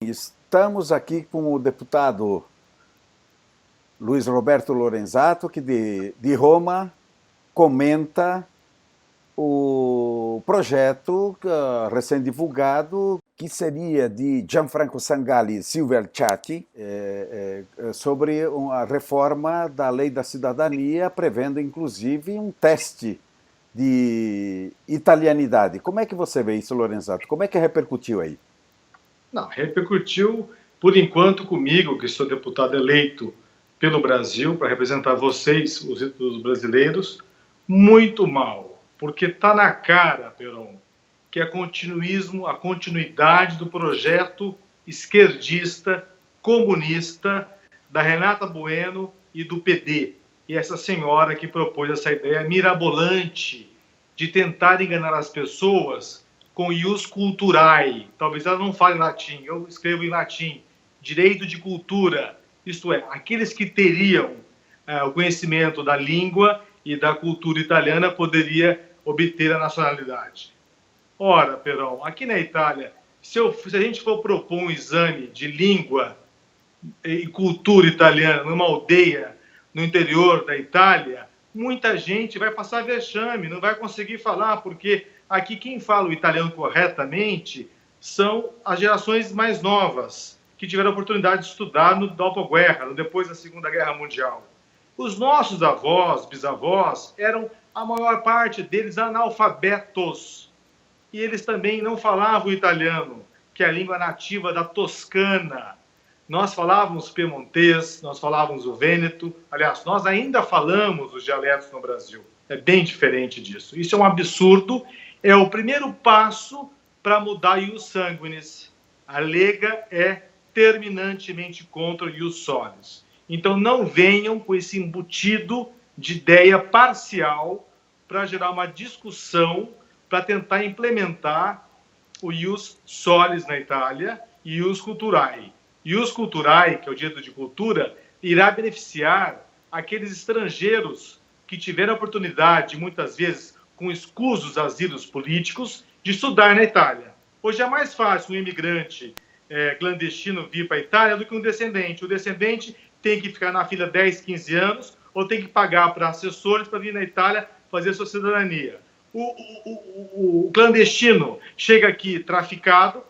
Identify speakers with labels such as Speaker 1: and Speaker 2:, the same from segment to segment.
Speaker 1: estamos aqui com o deputado Luiz Roberto Lorenzato, que de Roma comenta o projeto recém-divulgado, que seria de Gianfranco Sangalli e Silvia Ciatti, sobre a reforma da Lei da Cidadania, prevendo inclusive um teste de italianidade. Como é que você vê isso, Lorenzato? Como é que repercutiu aí?
Speaker 2: Não, repercutiu, por enquanto, comigo, que sou deputado eleito pelo Brasil, para representar vocês, os brasileiros, muito mal. Porque está na cara, Peron, que é a continuidade do projeto esquerdista, comunista, da Renata Bueno e do PD. E essa senhora que propôs essa ideia mirabolante de tentar enganar as pessoas com ius culturae. Talvez ela não fale latim, eu escrevo em latim. Direito de cultura, isto é, aqueles que teriam o conhecimento da língua e da cultura italiana poderia obter a nacionalidade. Ora, Perão, aqui na Itália, se a gente for propor um exame de língua e cultura italiana numa aldeia no interior da Itália, muita gente vai passar vexame, não vai conseguir falar, porque aqui quem fala o italiano corretamente são as gerações mais novas, que tiveram a oportunidade de estudar no dopo-guerra, depois da Segunda Guerra Mundial. Os nossos avós, bisavós, eram, a maior parte deles, analfabetos. E eles também não falavam italiano, que é a língua nativa da Toscana. Nós falávamos piemontês, nós falávamos o vêneto. Aliás, nós ainda falamos os dialetos no Brasil. É bem diferente disso. Isso é um absurdo. É o primeiro passo para mudar o ius sanguinis. A Lega é terminantemente contra o ius solis. Então, não venham com esse embutido de ideia parcial para gerar uma discussão para tentar implementar o ius solis na Itália e ius culturae. Ius culturae, que é o direito de cultura, irá beneficiar aqueles estrangeiros que tiveram a oportunidade, muitas vezes com escusos asilos políticos, de estudar na Itália. Hoje é mais fácil um imigrante clandestino vir para a Itália do que um descendente. O descendente tem que ficar na fila 10, 15 anos ou tem que pagar para assessores para vir na Itália fazer sua cidadania. O clandestino chega aqui traficado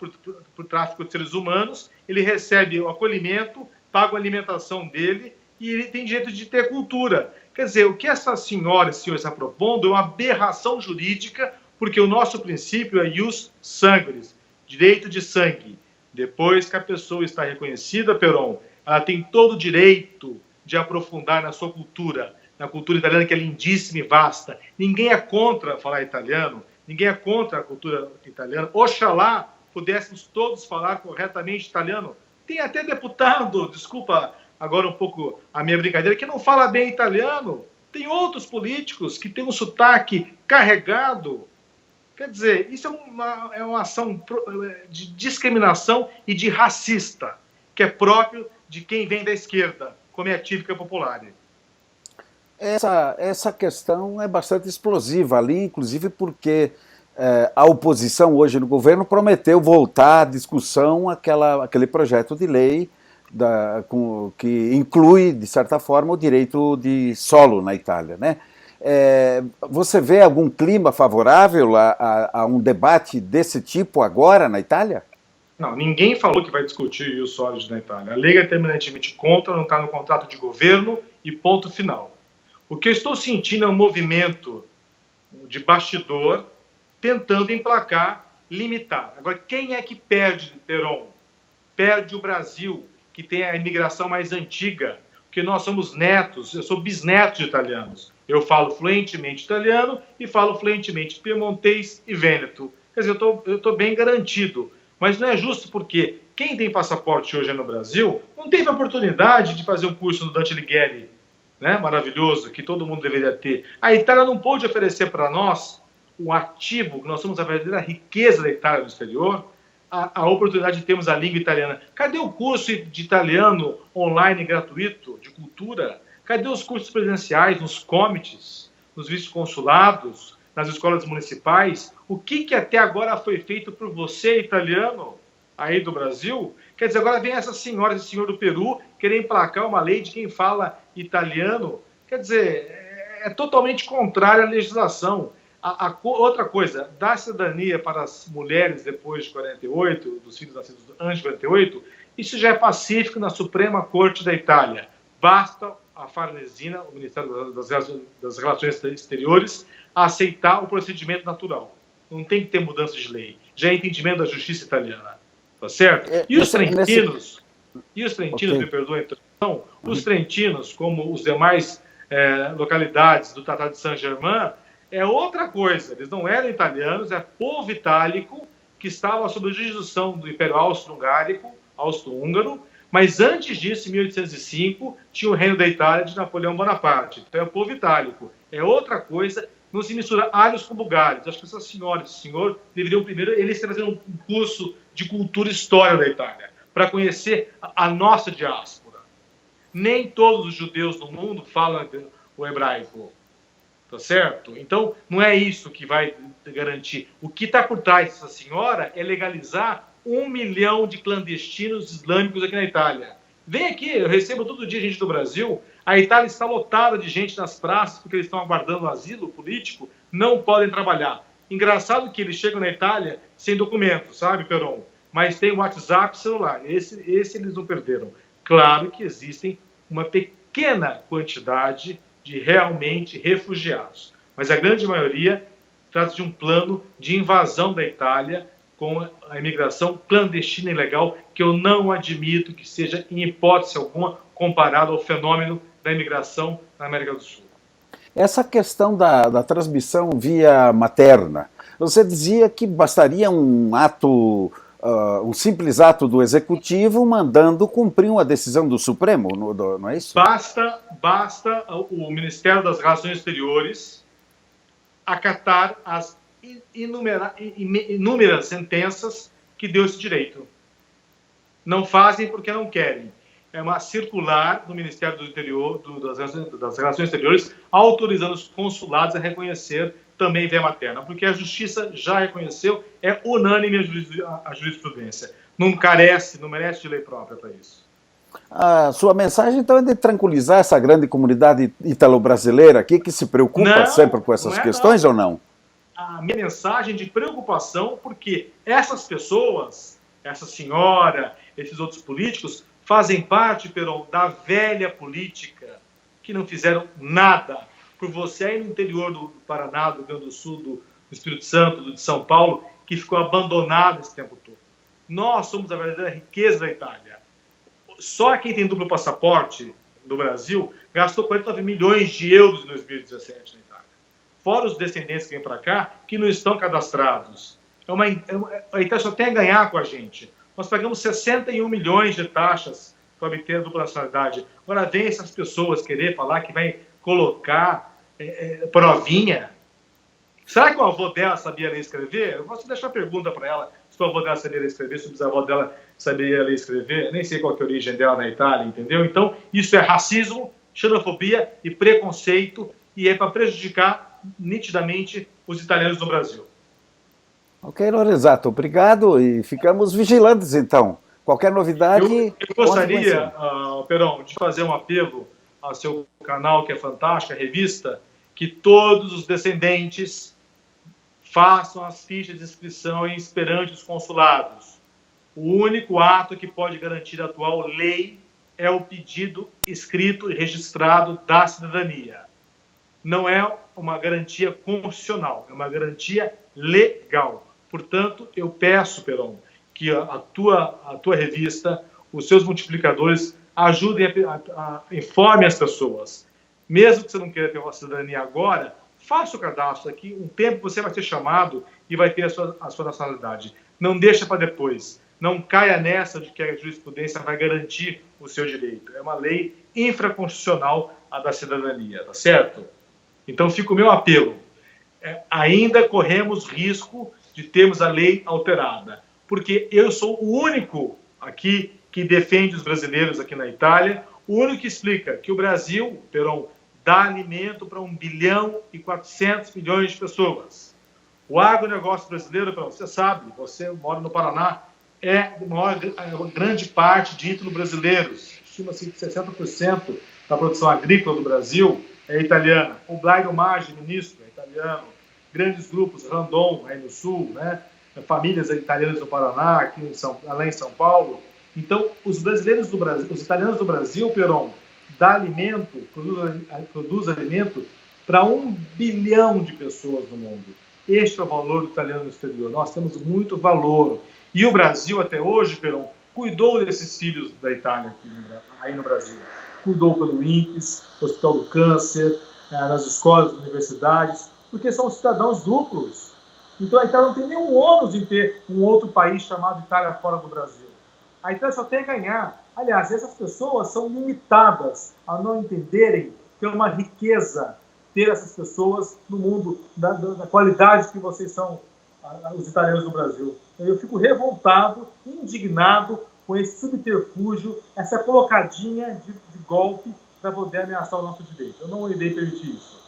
Speaker 2: por tráfico de seres humanos, ele recebe o acolhimento, paga a alimentação dele e ele tem direito de ter cultura. Quer dizer, o que essa senhora e esse senhor está propondo é uma aberração jurídica, porque o nosso princípio é ius sanguinis, direito de sangue. Depois que a pessoa está reconhecida, Peron, ela tem todo o direito de aprofundar na sua cultura, na cultura italiana, que é lindíssima e vasta. Ninguém é contra falar italiano, ninguém é contra a cultura italiana. Oxalá pudéssemos todos falar corretamente italiano. Tem até deputado, desculpa agora um pouco a minha brincadeira, que não fala bem italiano. Tem outros políticos que têm um sotaque carregado. Quer dizer, isso é uma ação de discriminação e de racista, que é próprio de quem vem da esquerda, como é a típica popular.
Speaker 1: Essa questão é bastante explosiva ali, inclusive porque a oposição hoje no governo prometeu voltar à discussão aquele projeto de lei que inclui, de certa forma, o direito de solo na Itália, né? Você vê algum clima favorável a um debate desse tipo agora na Itália?
Speaker 2: Não, ninguém falou que vai discutir o ius solis na Itália. A Lega é terminantemente contra, não está no contrato de governo e ponto final. O que eu estou sentindo é um movimento de bastidor tentando emplacar, limitar. Agora, quem é que perde, Peron? Perde o Brasil, que tem a imigração mais antiga, porque nós somos netos, eu sou bisneto de italianos. Eu falo fluentemente italiano e falo fluentemente piemontês e vêneto. Quer dizer, eu estou bem garantido. Mas não é justo porque quem tem passaporte hoje no Brasil não teve a oportunidade de fazer um curso no Dante Alighieri, né? Maravilhoso, que todo mundo deveria ter. A Itália não pôde oferecer para nós o ativo, que nós somos a verdadeira riqueza da Itália no exterior, a oportunidade de termos a língua italiana. Cadê o curso de italiano online gratuito, de cultura? Cadê os cursos presenciais nos comites, nos vice-consulados, nas escolas municipais? O que até agora foi feito por você, italiano? aí do Brasil. Quer dizer, agora vem essa senhora, esse senhor do Peru, querer emplacar uma lei de quem fala italiano. Quer dizer, é totalmente contrária à legislação. Outra coisa, dar cidadania para as mulheres depois de 48, dos filhos nascidos antes de 48, isso já é pacífico na Suprema Corte da Itália. Basta a Farnesina, o Ministério das Relações Exteriores, aceitar o procedimento natural. Não tem que ter mudança de lei. Já é entendimento da justiça italiana. Tá certo? E os trentinos, okay, me perdoem a interrupção, os trentinos, como os demais localidades do Tratado de Saint-Germain, é outra coisa. Eles não eram italianos, é povo itálico que estava sob a jurisdição do Império Austro-Húngaro, mas antes disso, em 1805, tinha o Reino da Itália de Napoleão Bonaparte. Então é povo itálico. É outra coisa, não se mistura alhos com bugalhos. Acho que essa senhora, esse senhor, deveriam primeiro eles trazer um curso de cultura e história da Itália, para conhecer a nossa diáspora. Nem todos os judeus no mundo falam o hebraico. Tá certo? Então, não é isso que vai garantir. O que está por trás dessa senhora é legalizar 1 milhão de clandestinos islâmicos aqui na Itália. Vem aqui, eu recebo todo dia gente do Brasil. A Itália está lotada de gente nas praças porque eles estão aguardando asilo político, não podem trabalhar. Engraçado que eles chegam na Itália sem documento, sabe, Peron? Mas tem o WhatsApp celular. Esse eles não perderam. Claro que existem uma pequena quantidade de realmente refugiados. Mas a grande maioria trata de um plano de invasão da Itália com a imigração clandestina e ilegal, que eu não admito que seja, em hipótese alguma, comparado ao fenômeno da imigração na América do Sul.
Speaker 1: Essa questão da transmissão via materna, você dizia que bastaria um ato, um simples ato do Executivo mandando cumprir uma decisão do Supremo, não é isso?
Speaker 2: Basta o Ministério das Relações Exteriores acatar as inúmeras sentenças que deu esse direito. Não fazem porque não querem. É uma circular do Ministério do Interior, das Relações Exteriores, autorizando os consulados a reconhecer também via materna, porque a Justiça já reconheceu, é unânime a jurisprudência. Não merece de lei própria para isso.
Speaker 1: A sua mensagem, então, é de tranquilizar essa grande comunidade italo-brasileira aqui, que se preocupa sempre com essas questões, ou não?
Speaker 2: A minha mensagem de preocupação, porque essas pessoas, essa senhora, esses outros políticos, fazem parte, Peron, da velha política, que não fizeram nada. Por você aí no interior do Paraná, do Rio Grande do Sul, do Espírito Santo, de São Paulo, que ficou abandonado esse tempo todo. Nós somos a verdadeira riqueza da Itália. Só quem tem duplo passaporte do Brasil gastou 49 milhões de euros em 2017 na Itália. Fora os descendentes que vêm para cá, que não estão cadastrados. A Itália só tem a ganhar com a gente. Nós pagamos 61 milhões de taxas para obter a dupla nacionalidade. Agora vem essas pessoas querer falar que vai colocar provinha. Será que o avô dela sabia ler e escrever? Eu posso deixar a pergunta para ela se o avô dela sabia ler e escrever, se o bisavô dela sabia ler e escrever. Nem sei qual que é a origem dela na Itália, entendeu? Então, isso é racismo, xenofobia e preconceito, e é para prejudicar nitidamente os italianos no Brasil.
Speaker 1: Ok, Lorenzato, obrigado e ficamos vigilantes, então. Qualquer novidade...
Speaker 2: Eu gostaria, Peron, de fazer um apelo ao seu canal, que é fantástico, a revista, que todos os descendentes façam as fichas de inscrição em perante os consulados. O único ato que pode garantir a atual lei é o pedido escrito e registrado da cidadania. Não é uma garantia constitucional, é uma garantia legal. Portanto, eu peço, Peron, que a tua revista, os seus multiplicadores, ajudem informe as pessoas. Mesmo que você não queira ter uma cidadania agora, faça o cadastro aqui, um tempo você vai ser chamado e vai ter a sua nacionalidade. Não deixa para depois. Não caia nessa de que a jurisprudência vai garantir o seu direito. É uma lei infraconstitucional a da cidadania, tá certo? Então fica o meu apelo. Ainda corremos risco de termos a lei alterada, porque eu sou o único aqui que defende os brasileiros aqui na Itália, o único que explica que o Brasil, Peron, dá alimento para 1 bilhão e 400 milhões de pessoas. O agronegócio brasileiro, Peron, você sabe, você mora no Paraná, é grande parte de ítalo-brasileiros. Estima-se que 60% da produção agrícola do Brasil é italiana. O Blairo Maggi, ministro, é italiano. Grandes grupos, Randon, aí no Sul, né? Famílias italianas no Paraná, aqui lá em São Paulo. Então, os brasileiros do Brasil, os italianos do Brasil, Peron, dá alimento, produz alimento para 1 bilhão de pessoas no mundo. Este é o valor do italiano no exterior. Nós temos muito valor. E o Brasil, até hoje, Peron, cuidou desses filhos da Itália aí no Brasil. Cuidou pelo INPES, Hospital do Câncer, nas escolas, nas universidades, porque são cidadãos duplos. Então a Itália não tem nenhum ônus em ter um outro país chamado Itália fora do Brasil. A Itália só tem a ganhar. Aliás, essas pessoas são limitadas a não entenderem que é uma riqueza ter essas pessoas no mundo, da qualidade que vocês são, os italianos do Brasil. Eu fico revoltado, indignado com esse subterfúgio, essa colocadinha de golpe para poder ameaçar o nosso direito. Eu não irei permitir isso.